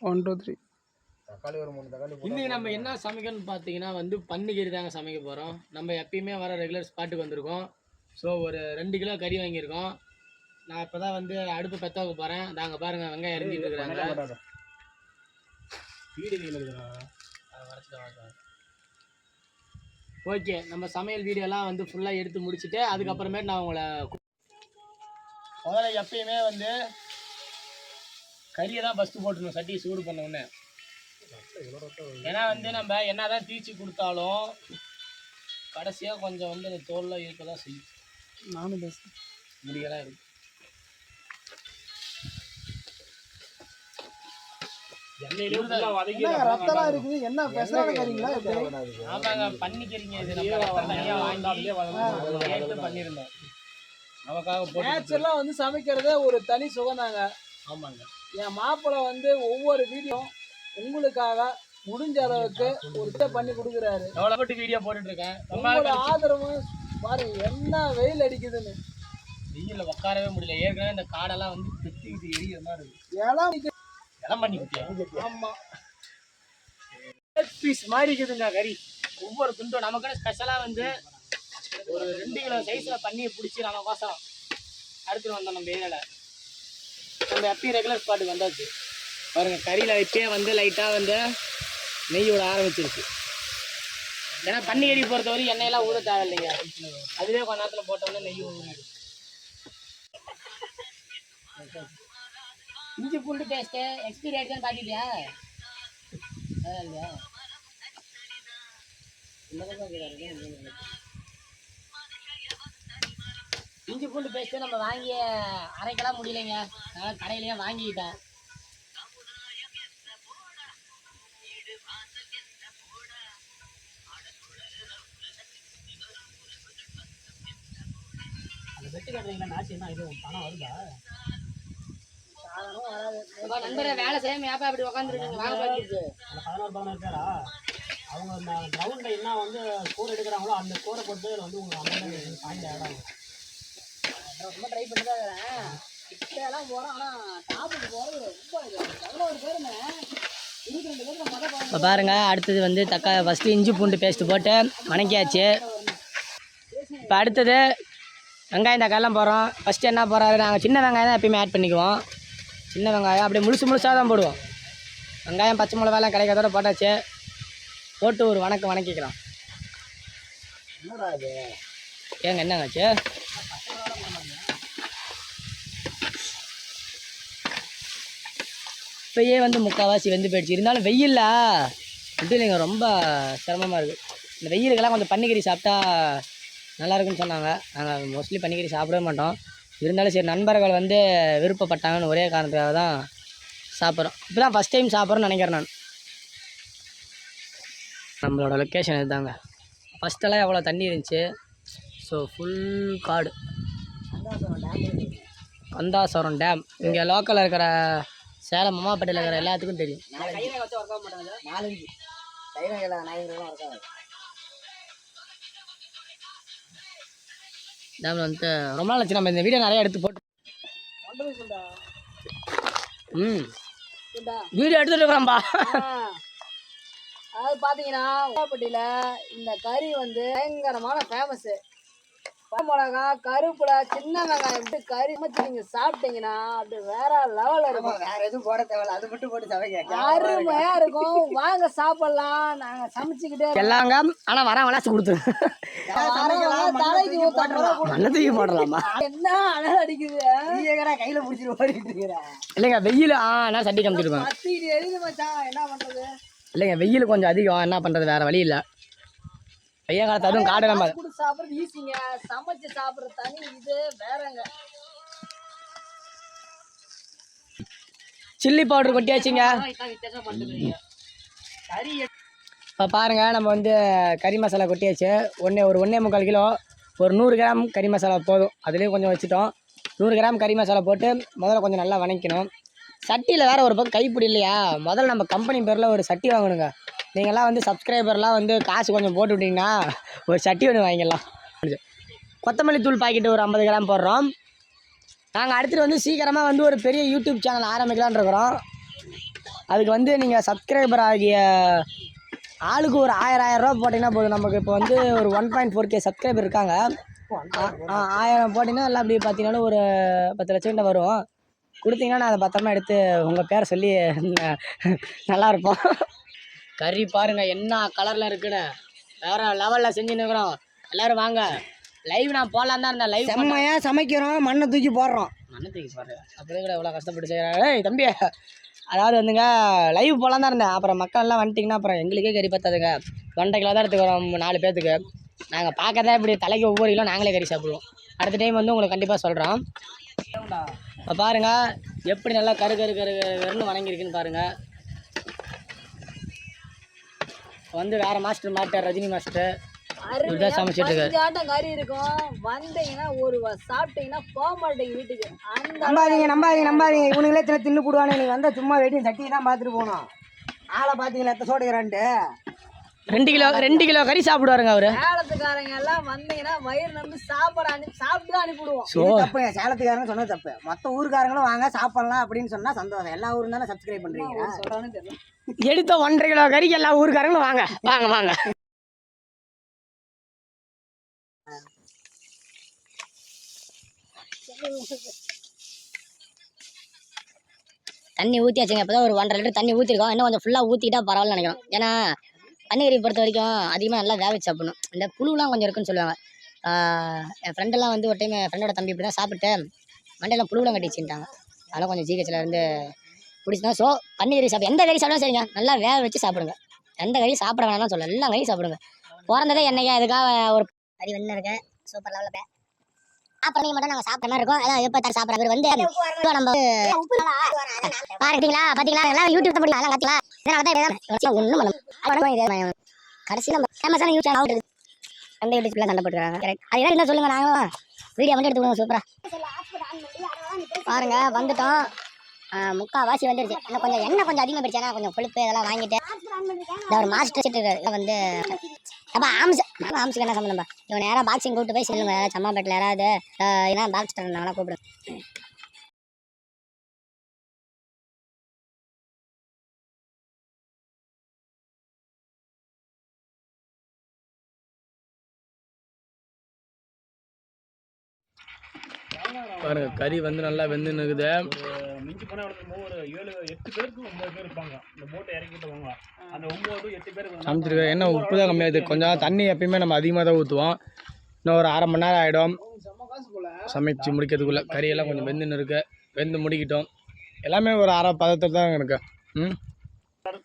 1 2 3 தக்காளி ஒரு 3 தக்காளி. இன்னைக்கு நம்ம என்ன சமைக்கணும்னு பார்த்தீங்கன்னா வந்து பன்னிக்கறி தாங்க சமைக்க போகிறோம். நம்ம எப்பயுமே வர ரெகுலர் ஸ்பாட்டுக்கு வந்திருக்கோம். ஸோ ஒரு 2 கிலோ கறி வாங்கியிருக்கோம். நான் இப்போ தான் வந்து அடுப்பு பற்ற வைக்க போகிறேன். நாங்கள் பாருங்கள் வெங்காயம் எரிஞ்சிட்டு இருக்கிறாங்க. வீடு ஓகே, நம்ம சமையல் வீடியோலாம் வந்து ஃபுல்லாக எடுத்து முடிச்சுட்டு அதுக்கப்புறமேட்டு நான் உங்களை முதல்ல எப்பயுமே வந்து கறியை தான் ஃபஸ்ட்டு போட்டுருணும் சட்டியை சூடு பண்ண உடனே. ஏன்னா வந்து நம்ம என்ன தான் தீச்சு கொடுத்தாலும் கடைசியாக கொஞ்சம் வந்து அந்த தோல்லாம் இருக்க தான் செய்யும். நானும் பேசுகிறேன், முடியெல்லாம் இருக்கு. ரத்தலாம் இருக்குது. என்ன பெசலான கறிங்களா? ஆமாங்க, பண்ணிக்கிறீங்க. இது நம்ம தனியாக வாங்கி கேட்டு பண்ணியிருந்தோம். நமக்காக நேச்சுரலாக வந்து சமைக்கிறதே ஒரு தனி சுகம்தாங்க. ஆமாங்க. என் மாப்பிள்ளை வந்து ஒவ்வொரு வீடியோ உங்களுக்காக முடிஞ்ச அளவுக்கு ஒரு இதை பண்ணி கொடுக்குறாரு. எவ்வளோ போட்டு வீடியோ போட்டுட்டு இருக்கேன். உங்களோட ஆதரவு பாருங்க, என்ன வெயில் அடிக்குதுன்னு. வெயிலில் உட்காரவே முடியல. ஏற்கனவே இந்த காடெல்லாம் வந்து பெத்திக்கிட்டு எரியிற மாதிரி இருக்கு. இடம் பண்ணி கொடுத்தியா? ஆமாம், பீஸ் மாதிரி இருக்குதுங்க கறி. ஒவ்வொரு துண்டும் நமக்கு ஸ்பெஷலாக வந்து ஒரு 2 கிலோ சைஸில் பண்ணியை பிடிச்சி நம்ம கோசம் அடுத்துட்டு வந்தோம். நம்ம ஏரியாவில் நம்ம எப்பயும் ரெகுலர் ஸ்பாட்டுக்கு வந்தாச்சு. பாருங்கள், கறியில் இப்பயே வந்து லைட்டாக வந்து நெய் விட ஆரம்பிச்சிருச்சு. ஏன்னா பன்னிக்கறி பொறுத்தவரை எண்ணெயெல்லாம் ஊற தேவையில்லைங்க. அதுவே கொஞ்ச நேரத்தில் போட்டோம்னா நெய் ஊறிடும். இஞ்சி பூண்டு பேஸ்ட்டு எக்ஸ்பீரி ஆகிடுச்சான்னு பார்த்துட்டியா? இல்லையா? இஞ்சி பூண்டு பேஸ்ட்டு நம்ம வாங்கி அரைக்கலாம் முடியலைங்க. அதனால் கடையிலேயே வாங்கிக்கிட்டேன். அந்த வெட்டு கட்டுறீங்களா? நாச்சு என்ன இது பணம் வருதா? நண்பரை வேலை செய்யாம ஏப்பா இப்படி உட்காந்துருக்கீங்க? வாங்க பார்த்துருக்கு. அந்த 11 பேரா அவங்க அந்த கிரவுண்டில் என்ன வந்து கோர் எடுக்கிறாங்களோ அந்த கோரை பொறுத்து வந்து உங்களுக்கு அமௌண்ட் பாயிண்ட் ஆகிடும். ரொம்ப ட்ரை பண்ணி தான் இருக்கிறேன். இப்போலாம் போகிறோம். ஆனால் டாப்புக்கு போகிறது ரொம்ப 11 பேருங்க. 22 பேருக்கு மொதல் இப்போ பாருங்க. அடுத்தது வந்து ஃபஸ்ட்டு இஞ்சி பூண்டு பேஸ்ட்டு போட்டு வணக்கியாச்சு. இப்போ அடுத்தது வெங்காயம் தக்காளிலாம் போடுறோம். ஃபஸ்ட்டு என்ன போடுறாரு, நாங்கள் சின்ன வெங்காயம் தான் எப்பயுமே ஆட் பண்ணிக்குவோம். சின்ன வெங்காயம் அப்படியே முழுசாக தான் போடுவோம். வெங்காயம் பச்சை மிளகாலாம் கிடைக்கிறதோட போட்டாச்சு. போட்டு ஒரு வணக்கிக்கலாம். ஏங்க என்னங்காச்சு? இப்போயே வந்து முக்கால்வாசி வெந்து போயிடுச்சு. இருந்தாலும் வெயிலில் அப்படி இல்லைங்க, ரொம்ப சிரமமாக இருக்குது. இந்த வெயிலுக்கெல்லாம் கொஞ்சம் பன்னிக்கறி சாப்பிட்டா நல்லாயிருக்குன்னு சொன்னாங்க. நாங்கள் மோஸ்ட்லி பன்னிக்கறி சாப்பிடவே மாட்டோம். இருந்தாலும் சரி, நண்பர்கள் வந்து விருப்பப்பட்டாங்கன்னு ஒரே காரணத்துக்காக தான் சாப்பிட்றோம். இப்போ தான் ஃபஸ்ட் டைம் சாப்பிட்றோன்னு நினைக்கிறேன் நான். நம்மளோட லொக்கேஷன் இதுதாங்க. ஃபஸ்ட்டெல்லாம் எவ்வளோ தண்ணி இருந்துச்சு. ஸோ ஃபுல் காடு. கந்தாசுரம் டேம் இங்கே லோக்கலில் இருக்கிற சேலம் அம்மாப்பேட்டையில் இருக்கிற எல்லாத்துக்கும் தெரியும். டேமில் வந்து ரொம்ப நாள் ஆச்சு. நம்ம இந்த வீடியோ நிறைய எடுத்து போட்டு வீடியோ எடுத்துட்டு இருக்கிறோம்பா. அதாவது பார்த்தீங்கன்னா அம்மாப்பேட்டையில் இந்த கறி வந்து பயங்கரமான ஃபேமஸ்ஸு. மிளகா, கருப்புல, சின்ன வெங்காயம் கறி சமைச்சு நீங்கள் சாப்பிட்டீங்கன்னா அப்படி வேற லெவலில் இருக்கும். வேற எதுவும் போட தேவையில்ல, அது மட்டும் போட்டு சமைக்க அருமையாக இருக்கும். வாங்க சாப்பிட்லாம். நாங்கள் சமைச்சிக்கிட்டே எல்லாங்க. ஆனால் வர வளாசி கொடுத்து தலைக்கு மண்ணத்துக்கு போடலாமா? என்ன அனல் அடிக்குது, கையில் பிடிச்சிட்டு ஓடிட்டு இருக்கிறேன். இல்லைங்க வெயில் நான் சட்டி காமிச்சிருப்பேன். கத்திக்கிட்டு எரியுது மச்சான். என்ன பண்ணுறது? இல்லைங்க வெயில் கொஞ்சம் அதிகம். என்ன பண்ணுறது, வேறு வழி இல்லை. வெய்ய காலத்து அதுவும் காடு நம்ம சாப்பிட்றது ஈஸிங்க. சமைச்சு சாப்பிட்றது தனி இது வேறங்க. சில்லி பவுடர் கொட்டியாச்சுங்க. இப்போ பாருங்கள், நம்ம வந்து கறி மசாலா கொட்டியாச்சு. ஒரு 1.25 கிலோ, ஒரு 100 கிராம் கறி மசாலா போதும். அதுலேயும் கொஞ்சம் வச்சுட்டோம். 100 கிராம் கறி மசாலா போட்டு முதல்ல கொஞ்சம் நல்லா வணக்கணும். சட்டியில் வேறு ஒரு பக்கம் கைப்பிடி இல்லையா? முதல்ல நம்ம கம்பெனி பேரில் ஒரு சட்டி வாங்கணுங்க. நீங்கள்லாம் வந்து சப்ஸ்கிரைபர்லாம் வந்து காசு கொஞ்சம் போட்டு விட்டிங்கன்னா ஒரு சட்டி ஒன்று வாங்கிடலாம். கொத்தமல்லி தூள் பாக்கெட்டு ஒரு 50 கிராம் போடுறோம். நாங்கள் அடுத்துட்டு வந்து சீக்கிரமாக வந்து ஒரு பெரிய யூடியூப் சேனல் ஆரம்பிக்கலான்னு இருக்கிறோம். அதுக்கு வந்து நீங்கள் சப்ஸ்கிரைபர் ஆகிய ஆளுக்கு ஒரு 1000 ரூபா போட்டிங்கன்னா போதும். நமக்கு இப்போ வந்து ஒரு 1.4K சப்ஸ்கிரைபர் இருக்காங்க. 1000 போட்டிங்கன்னா எல்லாம் அப்படி பார்த்தீங்கன்னா ஒரு 10 லட்சம் கிட்ட வரும். கொடுத்தீங்கன்னா நான் அதை பத்திரமா எடுத்து உங்கள் பேரை சொல்லி நல்லாயிருப்போம். கறி பாருங்கள் என்ன கலரில் இருக்குன்னு வேறு லெவலில் செஞ்சுன்னு இருக்கிறோம். எல்லோரும் வாங்க. லைவ் நான் போடலாம் தான் இருந்தேன். லைவ் செம்மையாக சமைக்கிறோம். மண்ணை தூக்கி போடுறோம். மண்ணை தூக்கி போடுறேன் அப்படியே கூட எவ்வளோ கஷ்டப்பட்டு செய்கிறாங்க. ஏய் தம்பி, அதாவது வந்துங்க லைவ் போகலாம் தான் இருந்தேன். அப்புறம் மக்கள்லாம் வந்துட்டிங்கன்னா அப்புறம் எங்களுக்கே கறி பத்தாதுங்க. 2.5 கிலோ தான் எடுத்துக்கிறோம் 4 பேர்த்துக்கு. நாங்கள் பார்க்கறதா இப்படி தலைக்கு ஒவ்வொரு கிலோ நாங்களே கறி சாப்பிடுவோம். அடுத்த டைம் வந்து உங்களுக்கு கண்டிப்பாக சொல்கிறோம். இப்போ பாருங்கள் எப்படி நல்லா கரு கரு கரு கருன்னு வணங்கியிருக்குன்னு பாருங்கள். வந்து வேறு மாஸ்டர் மாட்டார், ரஜினி மாஸ்டர். இதுதான் சமைச்சிட்டு இருக்காரு. கறி இருக்கும். வந்தீங்கன்னா ஒரு சாப்பிட்டீங்கன்னா போக மாட்டீங்க வீட்டுக்கு. நம்பாதீங்க இவனுங்களே சின்ன தின்னு போடுவானு. நீங்கள் வந்தால் சும்மா வெயிட்டிங் சட்டியை தான் பார்த்துட்டு போகணும். ஆளை பார்த்தீங்களா எத்த சோடுகிறான்ட்டு 2 கிலோ கறி சாப்பிடுவாருங்க அவரு. சேலத்துக்காரங்க எல்லாம் வந்தீங்கன்னா வயிறு நம்பி சாப்பிட்டு தான் அனுப்பிவிடுவோம். தப்புங்க, சேலத்துக்காரங்க சொன்னது தப்பு. மொத்த ஊருக்காரங்களும் வாங்க சாப்பிடலாம் அப்படின்னு சொன்னா சந்தோஷம். எல்லா ஊரும் தானே சப்ஸ்கிரைப் பண்றீங்க. சொல்றான்னு தெரியல. எடுத்த 1.5 கிலோ கறிக்கு எல்லா ஊருக்காரங்களும் வாங்க வாங்க வாங்க. தண்ணி ஊற்றியாச்சுங்க. இப்போ தான் ஒரு 1.5 லிட்டர் தண்ணி ஊற்றிருக்கோம். இன்னும் கொஞ்சம் ஃபுல்லாக ஊற்றிக்கிட்டா பரவாயில்ல நினைக்கிறோம். ஏன்னா பன்னிக்கறி பொறுத்த வரைக்கும் அதிகமாக நல்லா வேக வச்சு சாப்பிடணும். இந்த புழுலாம் கொஞ்சம் இருக்குன்னு சொல்லுவாங்க. என் ஃப்ரெண்டெல்லாம் வந்து ஒரு டைம் ஃப்ரெண்டோட தம்பி இப்படி தான் சாப்பிட்டு மண்டையெல்லாம் புழுலாம் கட்டி வச்சுட்டாங்க. அதெல்லாம் கொஞ்சம் ஜிஹெச்சில் இருந்து பிடிச்சிதான். ஸோ பன்னிக்கறி சாப்பிடு, எந்த கறி சாப்பிடும் சரிங்க, நல்லா வேக வச்சு சாப்பிடுங்க. எந்த கறி சாப்பிட வேணாம்னு சொல்லலாம், எல்லா கறி சாப்பிடுங்க. பிறந்ததே என்னைக்கா அதுக்காக ஒரு கறி வெண்ணெய் இருக்கு சூப்பர் லெவலில். அப்புறம் நீங்கள் மட்டும் நாங்கள் சாப்பிட்ற மாதிரி இருக்கும். அதான் எப்போ தர சாப்பிட்ற வந்து நம்ம பார்த்தீங்களா எல்லாம் யூடியூப் தான் முடியும். அதெல்லாம் கற்றுலாம். இதனால தான் ஒன்றும் பண்ண கடைசி நம்ம ஃபேமஸான யூடியூப் அவுட் அந்த யூடியூப்லாம் சண்டை போட்டுருக்காங்க. அது என்ன சொல்லுங்கள், நாங்களும் வீடியோ மட்டும் எடுத்துக்கணும். சூப்பராக பாருங்க வந்துட்டோம். முக்கால்வாசி வந்துடுச்சு. இன்னும் கொஞ்சம் எண்ணெய் கொஞ்சம் அதிகமாக போயிடுச்சு. ஏன்னா கொஞ்சம் கொழுப்பு இதெல்லாம் வாங்கிட்டு இந்த ஒரு மாஸ்டர் சீட்டு வந்து அப்போ ஆம்ஸுக்கு என்ன சம்மந்தம்பா. இவன் நேராக பாக்ஸிங் கூப்பிட்டு போய் சொல்லுங்க. சம்மாப்பேட்டில் யாராவது ஏன்னா பாக்ஸ் தரேன் கூப்பிடுங்க. பாருங்க கறி வந்து நல்லா வெந்துன்னு இருக்குது. மிஞ்சி போனால் ஒரு 7-8 பேருக்கு 9 பேர் இருப்பாங்க. இந்த போட்டை இறக்கிட்டு வாங்க. அந்த 9 to 8 பேருக்கு சமைச்சிருக்கேன். ஏன்னா உப்பு தான் கம்மியாகுது. கொஞ்சம் தண்ணி எப்பயுமே நம்ம அதிகமாக தான் ஊற்றுவோம். இன்னும் ஒரு 1/2 மணி நேரம் ஆகிடும் சமைச்சு முடிக்கிறதுக்குள்ளே. கறியெல்லாம் கொஞ்சம் வெந்துன்னு இருக்குது. வெந்து முடிக்கிட்டோம். எல்லாமே ஒரு 1/2 பதத்தில் தான் இருக்குது.